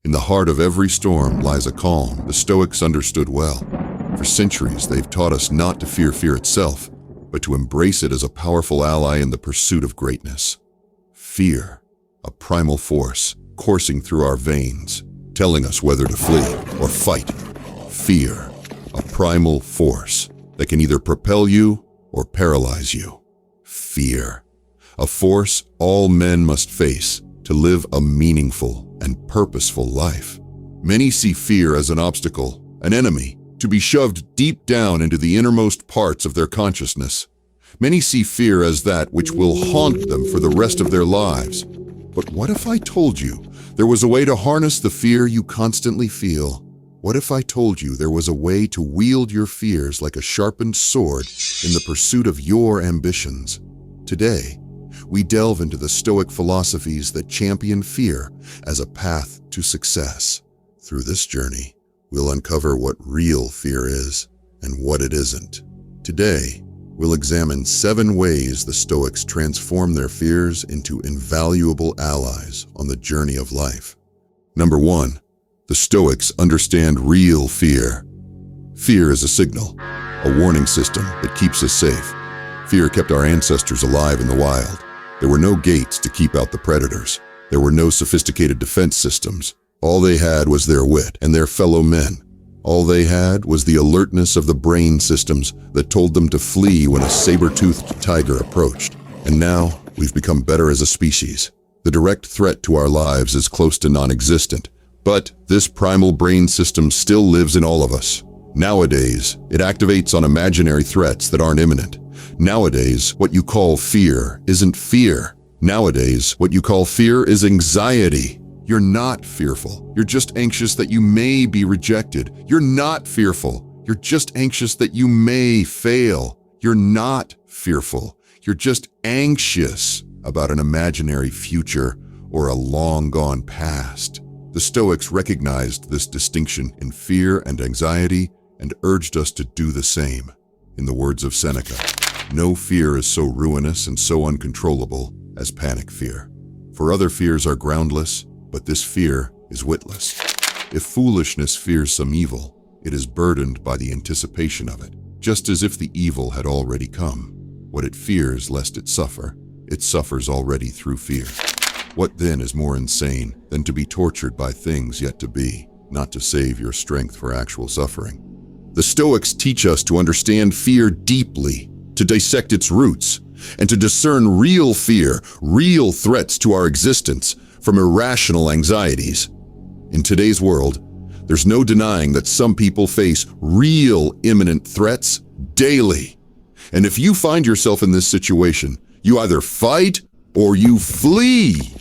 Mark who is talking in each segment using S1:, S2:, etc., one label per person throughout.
S1: In the heart of every storm lies a calm the Stoics understood well. For centuries, they've taught us not to fear fear itself, but to embrace it as a powerful ally in the pursuit of greatness. Fear, a primal force coursing through our veins, telling us whether to flee or fight. Fear, a primal force that can either propel you or paralyze you. Fear, a force all men must face to live a meaningful and purposeful life. Many see fear as an obstacle, an enemy, to be shoved deep down into the innermost parts of their consciousness. Many see fear as that which will haunt them for the rest of their lives. But what if I told you there was a way to harness the fear you constantly feel? What if I told you there was a way to wield your fears like a sharpened sword in the pursuit of your ambitions? Today, we delve into the Stoic philosophies that champion fear as a path to success. Through this journey, we'll uncover what real fear is and what it isn't. Today, we'll examine 7 ways the Stoics transform their fears into invaluable allies on the journey of life. Number 1, the Stoics understand real fear. Fear is a signal, a warning system that keeps us safe. Fear kept our ancestors alive in the wild. There were no gates to keep out the predators. There were no sophisticated defense systems. All they had was their wit and their fellow men. All they had was the alertness of the brain systems that told them to flee when a saber-toothed tiger approached. And now, we've become better as a species. The direct threat to our lives is close to non-existent. But this primal brain system still lives in all of us. Nowadays, it activates on imaginary threats that aren't imminent. Nowadays, what you call fear isn't fear. Nowadays, what you call fear is anxiety. You're not fearful. You're just anxious that you may be rejected. You're not fearful. You're just anxious that you may fail. You're not fearful. You're just anxious about an imaginary future or a long-gone past. The Stoics recognized this distinction in fear and anxiety and urged us to do the same. In the words of Seneca, no fear is so ruinous and so uncontrollable as panic fear. For other fears are groundless, but this fear is witless. If foolishness fears some evil, it is burdened by the anticipation of it, just as if the evil had already come. What it fears lest it suffers already through fear. What then is more insane than to be tortured by things yet to be, not to save your strength for actual suffering? The Stoics teach us to understand fear deeply, to dissect its roots, and to discern real fear, real threats to our existence, from irrational anxieties. In today's world, there's no denying that some people face real imminent threats daily. And if you find yourself in this situation, you either fight or you flee.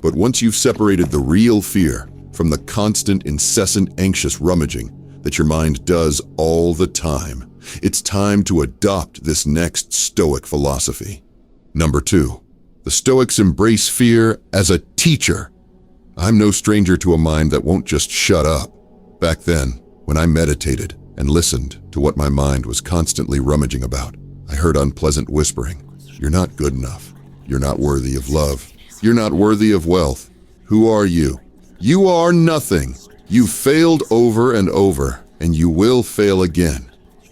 S1: But once you've separated the real fear from the constant, incessant, anxious rummaging that your mind does all the time, it's time to adopt this next Stoic philosophy. Number 2, the Stoics embrace fear as a teacher. I'm no stranger to a mind that won't just shut up. Back then, when I meditated and listened to what my mind was constantly rummaging about, I heard unpleasant whispering. You're not good enough. You're not worthy of love. You're not worthy of wealth. Who are you? You are nothing. You've failed over and over, and you will fail again.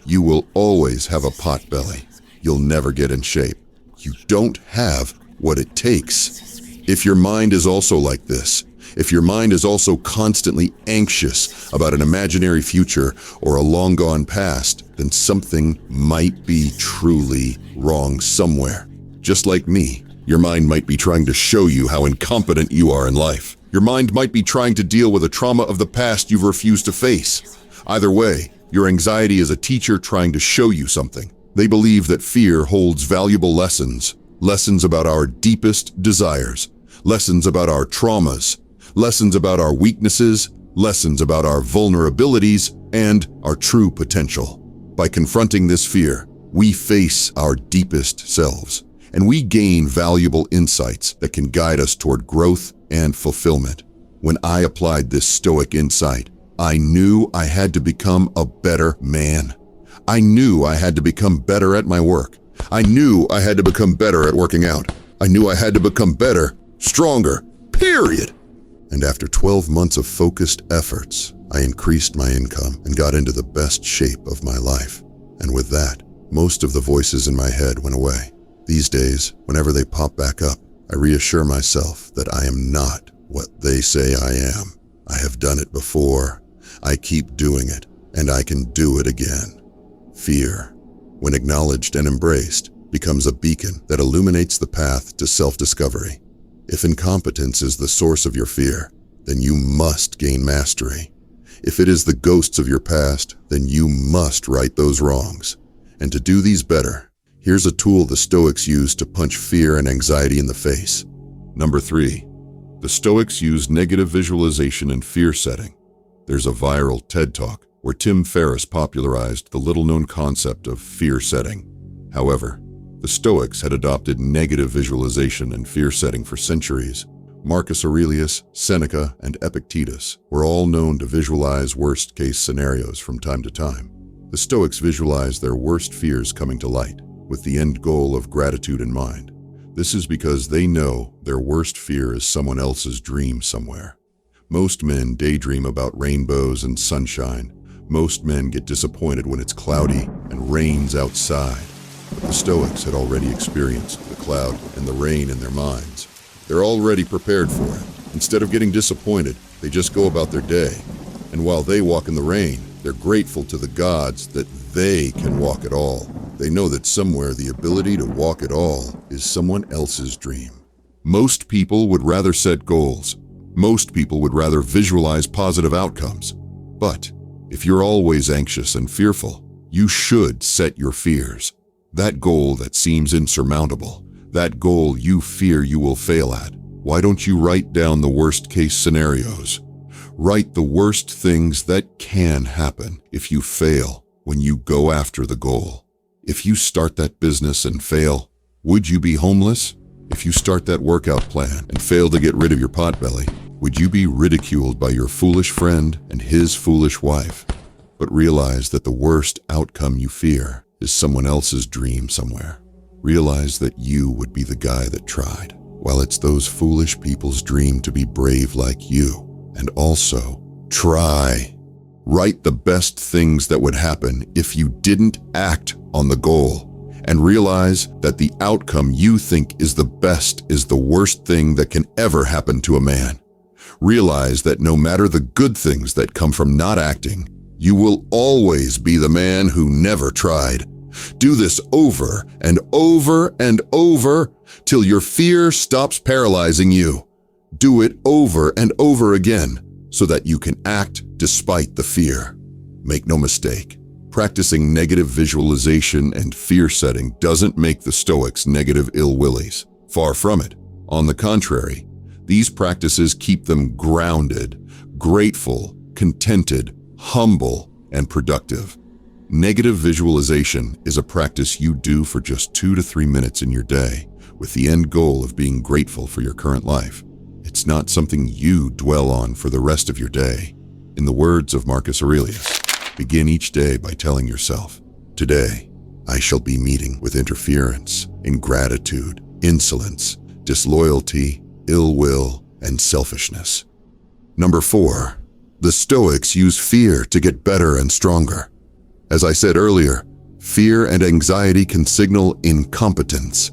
S1: You will always have a pot belly. You'll never get in shape. You don't have what it takes. If your mind is also like this, if your mind is also constantly anxious about an imaginary future or a long-gone past, then something might be truly wrong somewhere. Just like me, your mind might be trying to show you how incompetent you are in life. Your mind might be trying to deal with a trauma of the past you've refused to face. Either way, your anxiety is a teacher trying to show you something. They believe that fear holds valuable lessons about our deepest desires, lessons about our traumas, lessons about our weaknesses, lessons about our vulnerabilities, and our true potential. By confronting this fear, we face our deepest selves, and we gain valuable insights that can guide us toward growth and fulfillment. When I applied this Stoic insight, I knew I had to become a better man. I knew I had to become better at my work. I knew I had to become better at working out. I knew I had to become better, stronger, period. And after 12 months of focused efforts, I increased my income and got into the best shape of my life. And with that, most of the voices in my head went away. These days, whenever they pop back up, I reassure myself that I am not what they say I am. I have done it before, I keep doing it, and I can do it again. Fear, when acknowledged and embraced, becomes a beacon that illuminates the path to self-discovery. If incompetence is the source of your fear, then you must gain mastery. If it is the ghosts of your past, then you must right those wrongs. And to do these better, here's a tool the Stoics use to punch fear and anxiety in the face. Number 3. The Stoics use negative visualization and fear setting. There's a viral TED Talk where Tim Ferriss popularized the little-known concept of fear setting. However, the Stoics had adopted negative visualization and fear setting for centuries. Marcus Aurelius, Seneca, and Epictetus were all known to visualize worst-case scenarios from time to time. The Stoics visualized their worst fears coming to light, with the end goal of gratitude in mind. This is because they know their worst fear is someone else's dream somewhere. Most men daydream about rainbows and sunshine. Most men get disappointed when it's cloudy and rains outside. But the Stoics had already experienced the cloud and the rain in their minds. They're already prepared for it. Instead of getting disappointed, they just go about their day. And while they walk in the rain, they're grateful to the gods that they can walk at all. They know that somewhere the ability to walk at all is someone else's dream. Most people would rather set goals. Most people would rather visualize positive outcomes. But if you're always anxious and fearful, you should set your fears. That goal that seems insurmountable, that goal you fear you will fail at. Why don't you write down the worst-case scenarios? Write the worst things that can happen if you fail when you go after the goal. If you start that business and fail, would you be homeless? If you start that workout plan and fail to get rid of your potbelly, would you be ridiculed by your foolish friend and his foolish wife? But realize that the worst outcome you fear is someone else's dream somewhere. Realize that you would be the guy that tried, while it's those foolish people's dream to be brave like you. And also, try. Write the best things that would happen if you didn't act on the goal, and realize that the outcome you think is the best is the worst thing that can ever happen to a man. Realize that no matter the good things that come from not acting, you will always be the man who never tried. Do this over and over and over till your fear stops paralyzing you. Do it over and over again so that you can act despite the fear. Make no mistake, practicing negative visualization and fear setting doesn't make the Stoics negative ill-willies. Far from it. On the contrary, these practices keep them grounded, grateful, contented, humble, and productive. Negative visualization is a practice you do for just 2 to 3 minutes in your day, with the end goal of being grateful for your current life. It's not something you dwell on for the rest of your day. In the words of Marcus Aurelius, begin each day by telling yourself, "Today, I shall be meeting with interference, ingratitude, insolence, disloyalty, ill will, and selfishness." Number 4, the Stoics use fear to get better and stronger. As I said earlier, fear and anxiety can signal incompetence.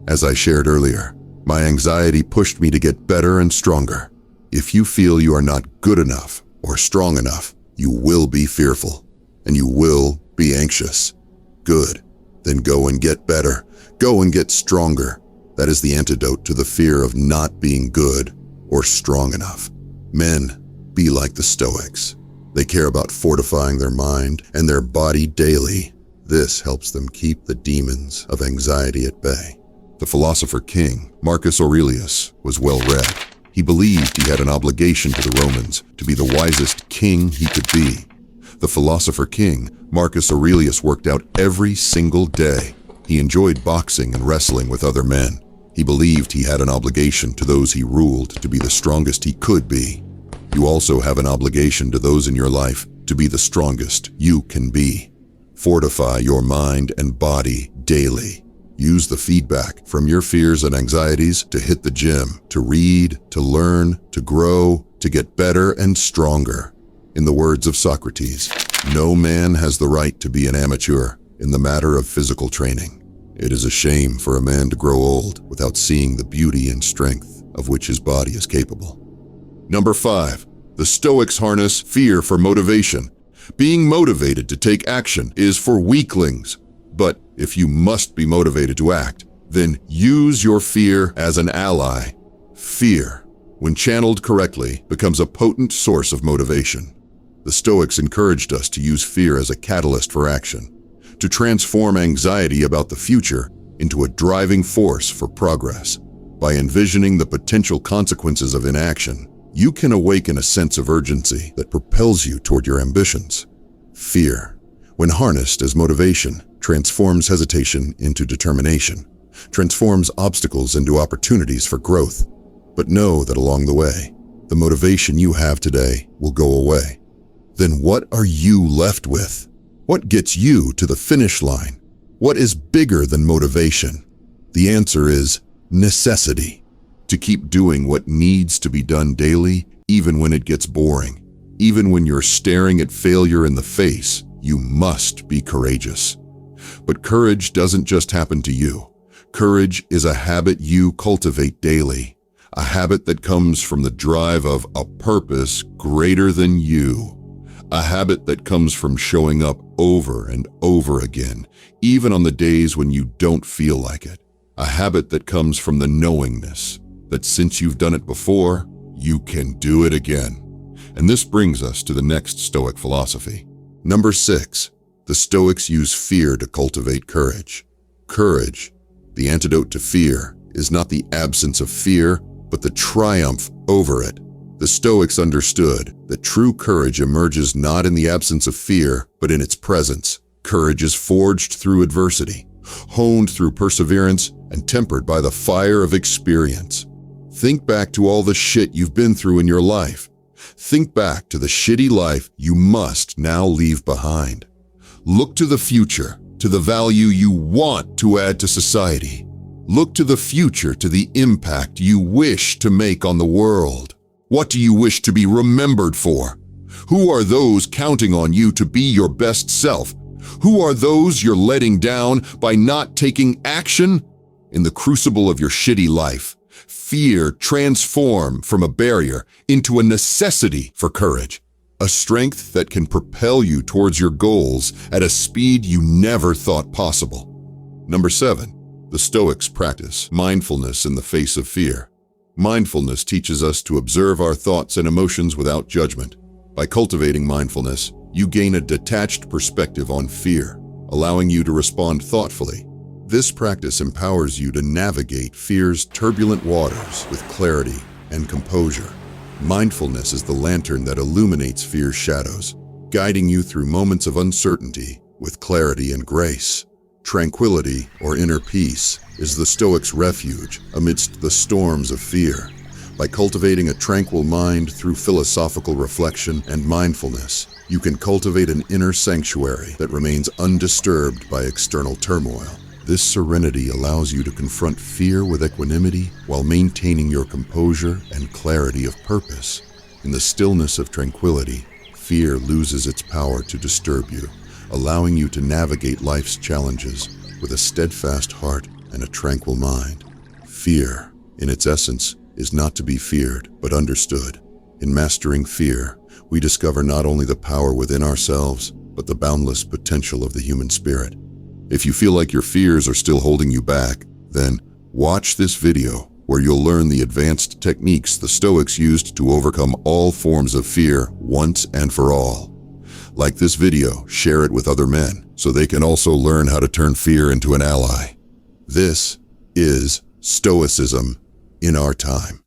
S1: As I shared earlier, my anxiety pushed me to get better and stronger. If you feel you are not good enough or strong enough, you will be fearful and you will be anxious. Good. Then go and get better. Go and get stronger. That is the antidote to the fear of not being good or strong enough. Men, be like the Stoics. They care about fortifying their mind and their body daily. This helps them keep the demons of anxiety at bay. The philosopher king, Marcus Aurelius, was well-read. He believed he had an obligation to the Romans to be the wisest king he could be. The philosopher king, Marcus Aurelius, worked out every single day. He enjoyed boxing and wrestling with other men. He believed he had an obligation to those he ruled to be the strongest he could be. You also have an obligation to those in your life to be the strongest you can be. Fortify your mind and body daily. Use the feedback from your fears and anxieties to hit the gym, to read, to learn, to grow, to get better and stronger. In the words of Socrates, no man has the right to be an amateur in the matter of physical training. It is a shame for a man to grow old without seeing the beauty and strength of which his body is capable. Number 5, the Stoics harness fear for motivation. Being motivated to take action is for weaklings. But if you must be motivated to act, then use your fear as an ally. Fear, when channeled correctly, becomes a potent source of motivation. The Stoics encouraged us to use fear as a catalyst for action, to transform anxiety about the future into a driving force for progress. By envisioning the potential consequences of inaction, you can awaken a sense of urgency that propels you toward your ambitions. Fear, when harnessed as motivation, transforms hesitation into determination, transforms obstacles into opportunities for growth. But know that along the way, the motivation you have today will go away. Then what are you left with? What gets you to the finish line? What is bigger than motivation? The answer is necessity. To keep doing what needs to be done daily, even when it gets boring. Even when you're staring at failure in the face, you must be courageous. But courage doesn't just happen to you. Courage is a habit you cultivate daily. A habit that comes from the drive of a purpose greater than you. A habit that comes from showing up over and over again, even on the days when you don't feel like it. A habit that comes from the knowingness that since you've done it before, you can do it again. And this brings us to the next Stoic philosophy. Number 6, the Stoics use fear to cultivate courage. Courage, the antidote to fear, is not the absence of fear, but the triumph over it. The Stoics understood that true courage emerges not in the absence of fear, but in its presence. Courage is forged through adversity, honed through perseverance, and tempered by the fire of experience. Think back to all the shit you've been through in your life. Think back to the shitty life you must now leave behind. Look to the future, to the value you want to add to society. Look to the future, to the impact you wish to make on the world. What do you wish to be remembered for? Who are those counting on you to be your best self? Who are those you're letting down by not taking action? In the crucible of your shitty life, fear transforms from a barrier into a necessity for courage, a strength that can propel you towards your goals at a speed you never thought possible. Number 7, the Stoics practice mindfulness in the face of fear. Mindfulness teaches us to observe our thoughts and emotions without judgment. By cultivating mindfulness, you gain a detached perspective on fear, allowing you to respond thoughtfully. This practice empowers you to navigate fear's turbulent waters with clarity and composure. Mindfulness is the lantern that illuminates fear's shadows, guiding you through moments of uncertainty with clarity and grace. Tranquility, or inner peace, is the Stoics' refuge amidst the storms of fear. By cultivating a tranquil mind through philosophical reflection and mindfulness, you can cultivate an inner sanctuary that remains undisturbed by external turmoil. This serenity allows you to confront fear with equanimity while maintaining your composure and clarity of purpose. In the stillness of tranquility, fear loses its power to disturb you, allowing you to navigate life's challenges with a steadfast heart and a tranquil mind. Fear, in its essence, is not to be feared, but understood. In mastering fear, we discover not only the power within ourselves, but the boundless potential of the human spirit. If you feel like your fears are still holding you back, then watch this video where you'll learn the advanced techniques the Stoics used to overcome all forms of fear once and for all. Like this video, share it with other men so they can also learn how to turn fear into an ally. This is Stoicism in our time.